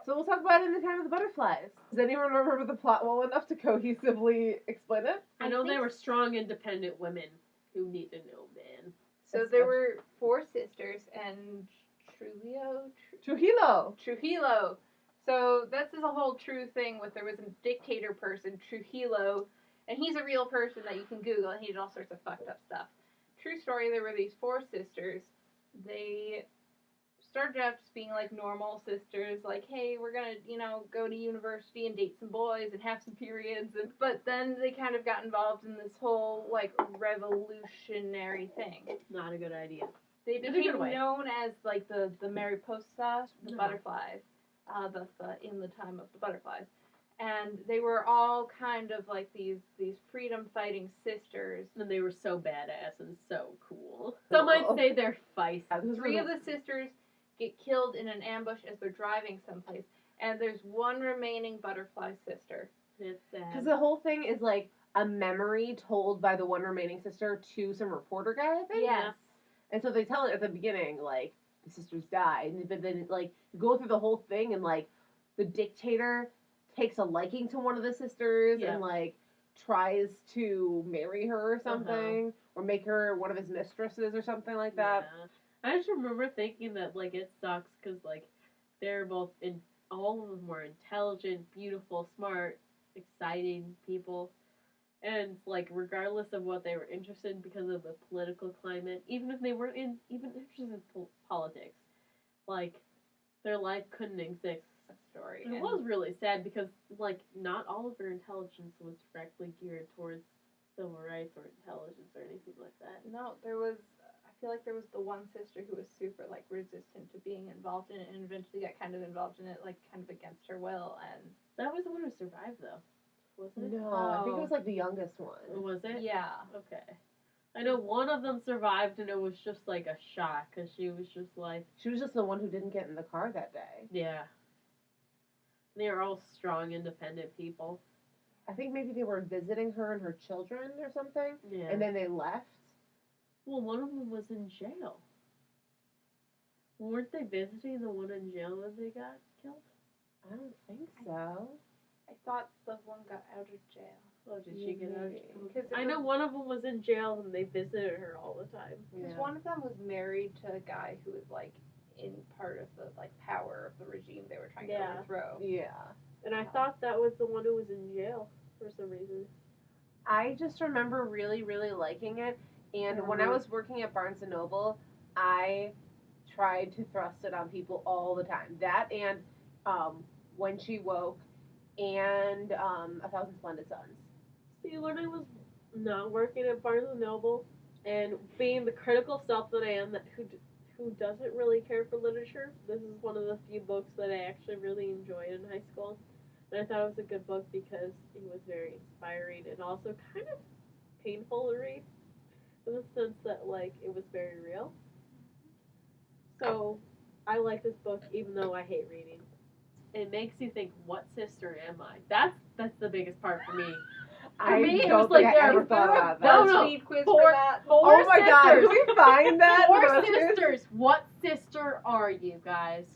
So we'll talk about it in the Time of the Butterflies. Does anyone remember the plot well enough to cohesively explain it? I know they were strong, independent women who needed no man. So there were 4 sisters, and Trujillo. So this is a whole true thing with there was a dictator person, Trujillo, and he's a real person that you can Google, and he did all sorts of fucked up stuff. True story, there were these 4 sisters. They started out just being like normal sisters, like, hey, we're gonna, go to university and date some boys and have some periods, but then they kind of got involved in this whole, like, revolutionary thing. Not a good idea. They became known as, like, the Mariposa, the butterflies, in the Time of the Butterflies. And they were all kind of like these freedom-fighting sisters. And they were so badass and so cool. Some might say they're feisty. 3 of the sisters get killed in an ambush as they're driving someplace. And there's 1 remaining butterfly sister. It's sad. Because the whole thing is like a memory told by the 1 remaining sister to some reporter guy, I think. Yes. And so they tell it at the beginning, like, the sisters died. But then, like, you go through the whole thing and, like, the dictator takes a liking to one of the sisters and, like, tries to marry her or something. Or make her one of his mistresses or something like that. Yeah. I just remember thinking that, like, it sucks because, like, they're both, all of them were intelligent, beautiful, smart, exciting people. And, like, regardless of what they were interested in because of the political climate, even if they weren't even interested in politics, like, their life couldn't exist. Story. And it was really sad because, like, not all of their intelligence was directly geared towards civil rights or intelligence or anything like that. No, I feel like there was the 1 sister who was super, like, resistant to being involved in it and eventually got kind of involved in it, like, kind of against her will. And that was the one who survived, though. Wasn't it? No, I think it was, like, the youngest one. Was it? Yeah. Okay. I know one of them survived, and it was just, like, a shock, because she was just, like... She was just the one who didn't get in the car that day. Yeah. They were all strong, independent people. I think maybe they were visiting her and her children or something. Yeah. And then they left. Well, one of them was in jail. Weren't they visiting the one in jail when they got killed? I don't think so. I thought the one got out of jail. Oh, did she get out of jail? Because I know one of them was in jail and they visited her all the time. Because one of them was married to a guy who was, like, in part of the, like, power of the regime they were trying to overthrow. Yeah. And I thought that was the one who was in jail for some reason. I just remember really, really liking it. And when I was working at Barnes & Noble, I tried to thrust it on people all the time. That and When She Woke and 1,000 Splendid Suns. See, when I was not working at Barnes & Noble and being the critical self that I am, who doesn't really care for literature, this is one of the few books that I actually really enjoyed in high school. And I thought it was a good book because it was very inspiring and also kind of painful to read, in the sense that, like, it was very real. So I like this book even though I hate reading. It makes you think, what sister am I? That's the biggest part for me. I me, it don't was like think I there ever was thought about that. BuzzFeed quiz for that. Four Oh my god, sisters. can we find that? Four sisters. What sister are you, guys?